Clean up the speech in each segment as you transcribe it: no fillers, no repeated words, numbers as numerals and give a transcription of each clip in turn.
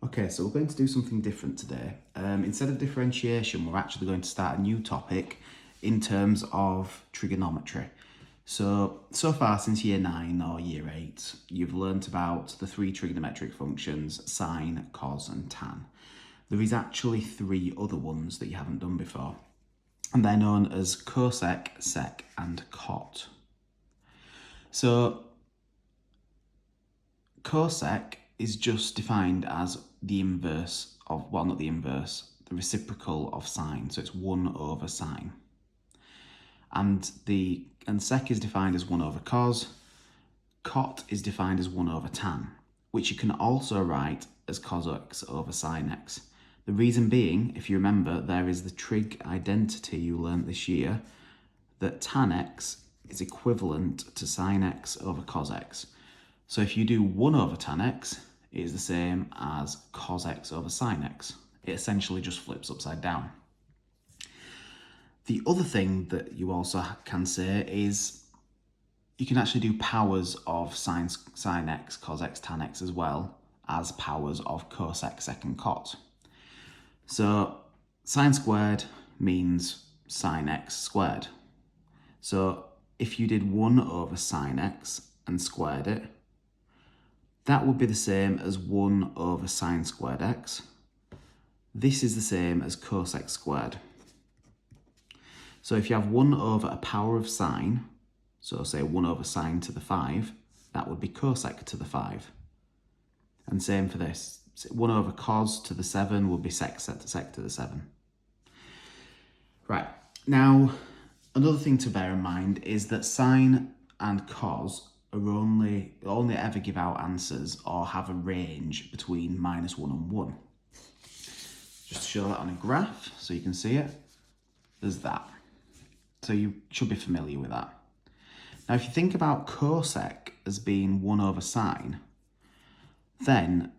Okay, so we're going to do something different today. Instead of differentiation, we're actually going to start a new topic in terms of trigonometry. So far since year 9 or year 8, you've learnt about the 3 trigonometric functions, sine, cos and tan. There is actually 3 other ones that you haven't done before, and they're known as cosec, sec and cot. So cosec is just defined as the inverse of, well, not the inverse, the reciprocal of sine. So it's 1 over sine. And sec is defined as 1 over cos. Cot is defined as 1 over tan, which you can also write as cos x over sine x. The reason being, if you remember, there is the trig identity you learnt this year, that tan x is equivalent to sine x over cos x. So if you do 1 over tan x, it is the same as cos x over sine x. It essentially just flips upside down. The other thing that you also can say is you can actually do powers of sine x, cos x, tan x as well as powers of cosec, sec and cot. So sine squared means sine x squared. So if you did 1 over sine x and squared it, that would be the same as 1 over sine squared x. This is the same as cosec squared. So if you have 1 over a power of sine, so say 1 over sine to the 5, that would be cosec to the 5. And same for this. 1 over cos to the 7 would be sec to the 7. Right, now another thing to bear in mind is that sine and cos are only ever give out answers or have a range between -1 and 1. Just to show that on a graph so you can see it, there's that. So you should be familiar with that. Now if you think about cosec as being 1 over sine, then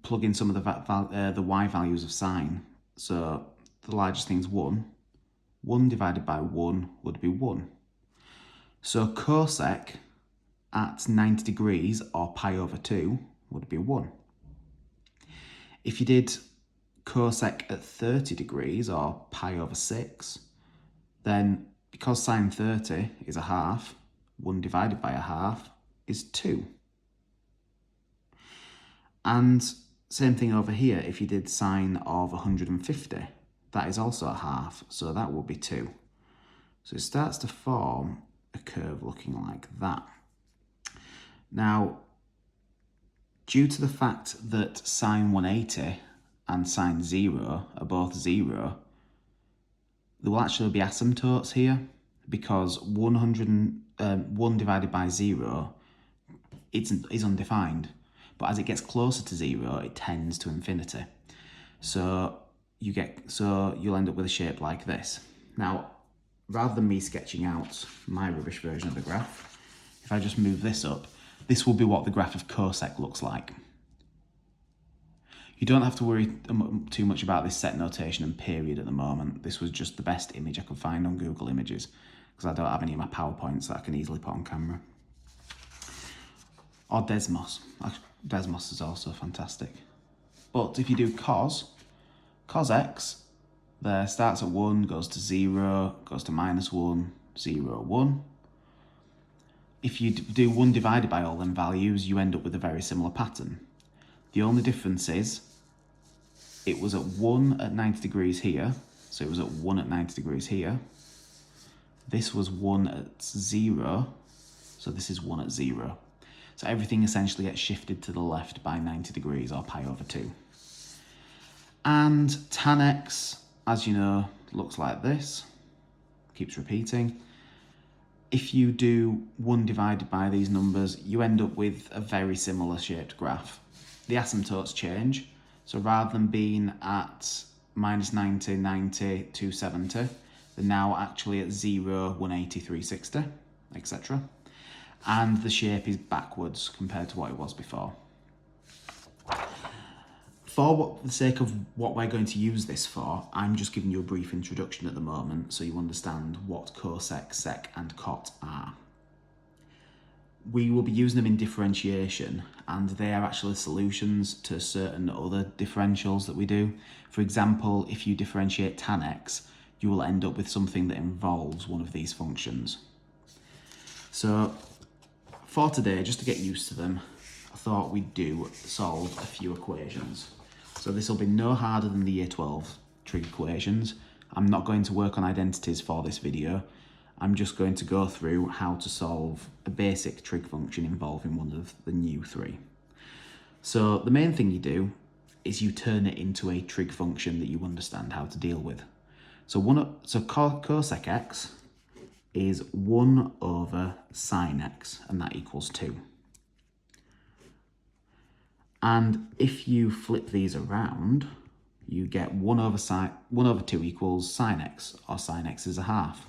plug in some of the y values of sine. So the largest thing's 1. 1 divided by 1 would be 1. So cosec at 90 degrees or pi over 2 would be 1. If you did cosec at 30 degrees or pi over 6, then because sine 30 is a half, 1 divided by a half is 2. And same thing over here, if you did sine of 150, that is also a half, so that would be 2. So it starts to form a curve looking like that. Now, due to the fact that sine 180 and sine 0 are both 0, there will actually be asymptotes here, because 1 divided by 0 is undefined. But as it gets closer to 0, it tends to infinity. So you'll end up with a shape like this. Now, rather than me sketching out my rubbish version of the graph, if I just move this up, this will be what the graph of cosec looks like. You don't have to worry too much about this set notation and period at the moment. This was just the best image I could find on Google Images, because I don't have any of my PowerPoints that I can easily put on camera. Or Desmos. Desmos is also fantastic. But if you do cos x, there starts at 1, goes to 0, goes to -1, 0, 1. If you do 1 divided by all them values, you end up with a very similar pattern. The only difference is it was at 1 at 90 degrees here, so it was at 1 at 90 degrees here. This was 1 at 0, so this is 1 at 0. So everything essentially gets shifted to the left by 90 degrees or pi over 2. And tan x, as you know, looks like this. Keeps repeating. If you do 1 divided by these numbers, you end up with a very similar shaped graph. The asymptotes change. So rather than being at -90, 90, 270, they're now actually at 0, 180, 360, etc. And the shape is backwards compared to what it was before. For the sake of what we're going to use this for, I'm just giving you a brief introduction at the moment so you understand what cosec, sec and cot are. we will be using them in differentiation, and they are actually solutions to certain other differentials that we do. For example, if you differentiate tan x, you will end up with something that involves one of these functions. So for today, just to get used to them, I thought we'd solve a few equations. So this will be no harder than the year 12 trig equations. I'm not going to work on identities for this video. I'm just going to go through how to solve a basic trig function involving one of the new three. So the main thing you do is you turn it into a trig function that you understand how to deal with. So cosec x is 1 over sine x, and that equals 2. And if you flip these around, you get 1 over 2 equals sine x, or sine x is a half.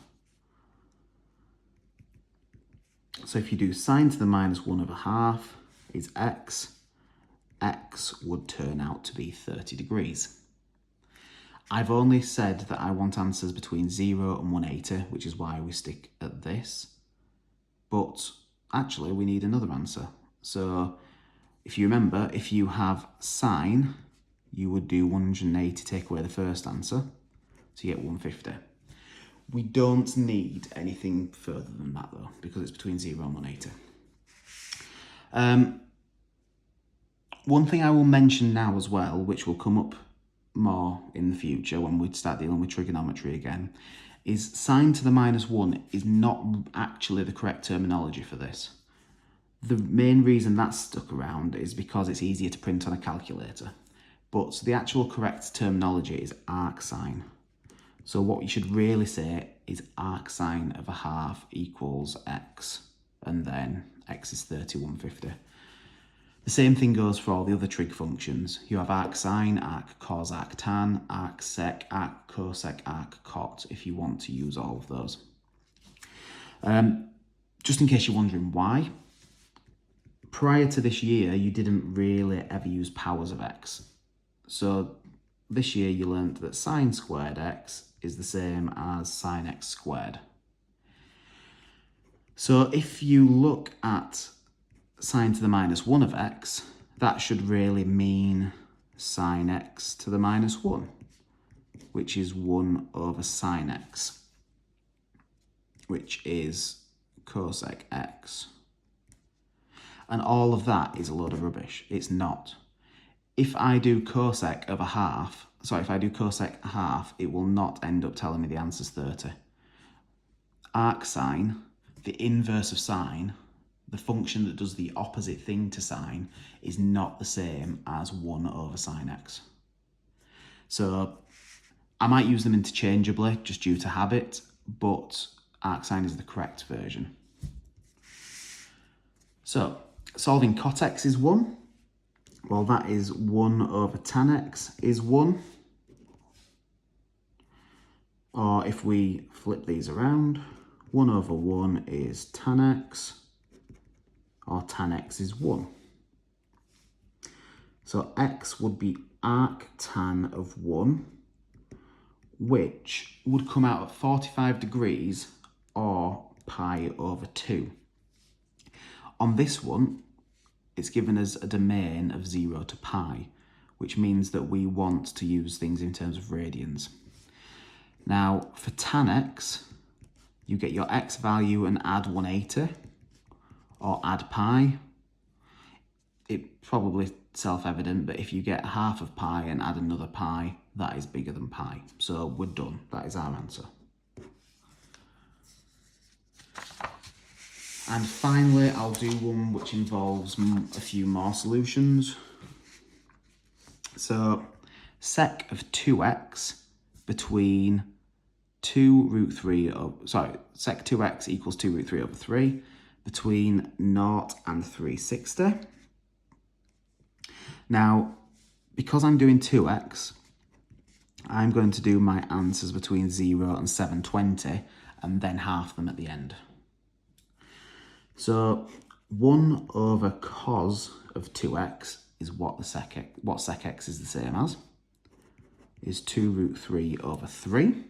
So if you do sine to the minus 1 over half is x, x would turn out to be 30 degrees. I've only said that I want answers between 0 and 180, which is why we stick at this. But actually, we need another answer. So if you remember, if you have sine, you would do 180, take away the first answer, so you get 150. We don't need anything further than that though, because it's between 0 and 180. One thing I will mention now as well, which will come up more in the future when we start dealing with trigonometry again, is sine to the minus 1 is not actually the correct terminology for this. The main reason that's stuck around is because it's easier to print on a calculator. But the actual correct terminology is arc sine. So what you should really say is arc sine of a half equals x, and then x is 3150. The same thing goes for all the other trig functions. You have arc sine, arc cos, arc tan, arc sec, arc cosec, arc cot, if you want to use all of those. Just in case you're wondering why, prior to this year, you didn't really ever use powers of x. So this year you learnt that sine squared x is the same as sine x squared. So if you look at sine to the minus 1 of x, that should really mean sine x to the minus 1, which is 1 over sine x, which is cosec x. And all of that is a load of rubbish. It's not. If I do cosec of a half, if I do cosec half, it will not end up telling me the answer's 30. Arc sine, the inverse of sine, the function that does the opposite thing to sine, is not the same as 1 over sine x. So I might use them interchangeably just due to habit, but arc sine is the correct version. So solving cot x is 1. Well, that is 1 over tan x is 1. Or if we flip these around, 1 over 1 is tan x, or tan x is 1. So x would be arc tan of 1, which would come out at 45 degrees, or pi over 2. On this one, it's given us a domain of 0 to pi, which means that we want to use things in terms of radians. Now, for tan x, you get your x value and add 180, or add pi. It's probably self-evident, but if you get half of pi and add another pi, that is bigger than pi. So we're done. That is our answer. And finally, I'll do one which involves a few more solutions. So sec of 2x between sec 2x equals 2 root 3 over 3 between 0 and 360. Now, because I'm doing 2x, I'm going to do my answers between 0 and 720 and then half them at the end. So 1 over cos of 2x is what sec x is the same as, is 2 root 3 over 3.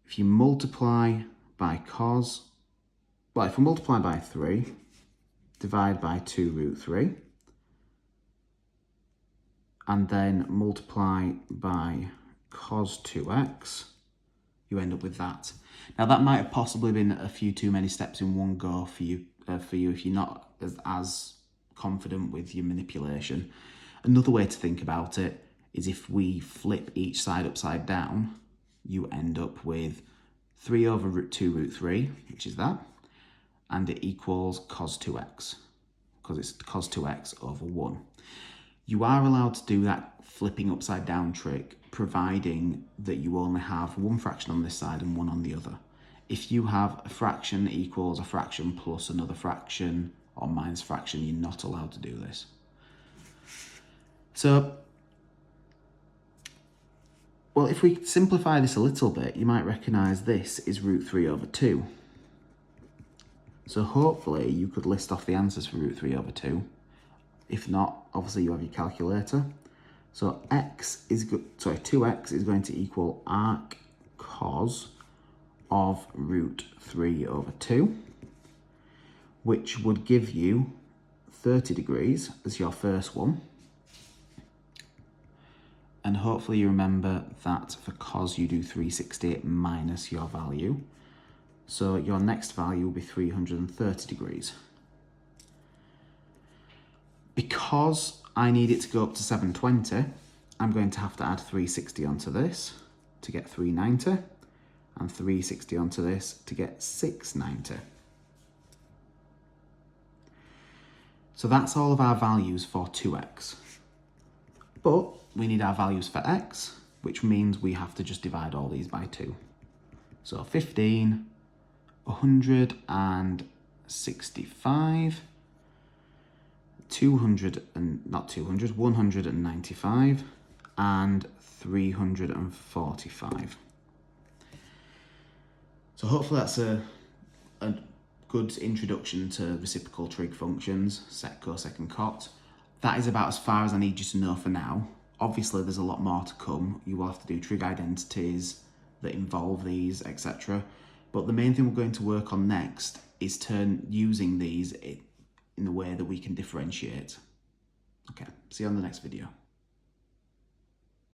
If you multiply by cos, well, if we multiply by 3, divide by 2 root 3, and then multiply by cos 2x, you end up with that. Now that might have possibly been a few too many steps in one go for you if you're not as confident with your manipulation. Another way to think about it is if we flip each side upside down, you end up with 3 over 2 root 3, which is that, and it equals cos 2x, because it's cos 2x over 1. You are allowed to do that flipping upside down trick, providing that you only have one fraction on this side and one on the other. If you have a fraction equals a fraction plus another fraction or minus fraction, you're not allowed to do this. So, well, if we simplify this a little bit, you might recognise this is root 3 over 2. So hopefully you could list off the answers for root 3 over 2. If not, obviously you have your calculator. So 2x is going to equal arc cos of root 3 over 2, which would give you 30 degrees as your first one. And hopefully you remember that for cos you do 360 minus your value. So your next value will be 330 degrees. Because I need it to go up to 720, I'm going to have to add 360 onto this to get 390, and 360 onto this to get 690. So that's all of our values for 2x. But we need our values for x, which means we have to just divide all these by 2. So 15, 165, 195, and 345. So hopefully that's a good introduction to reciprocal trig functions, sec, cosec, and cot. That is about as far as I need you to know for now. Obviously there's a lot more to come. You will have to do trig identities that involve these, etc. But the main thing we're going to work on next is using these in the way that we can differentiate. Okay, see you on the next video.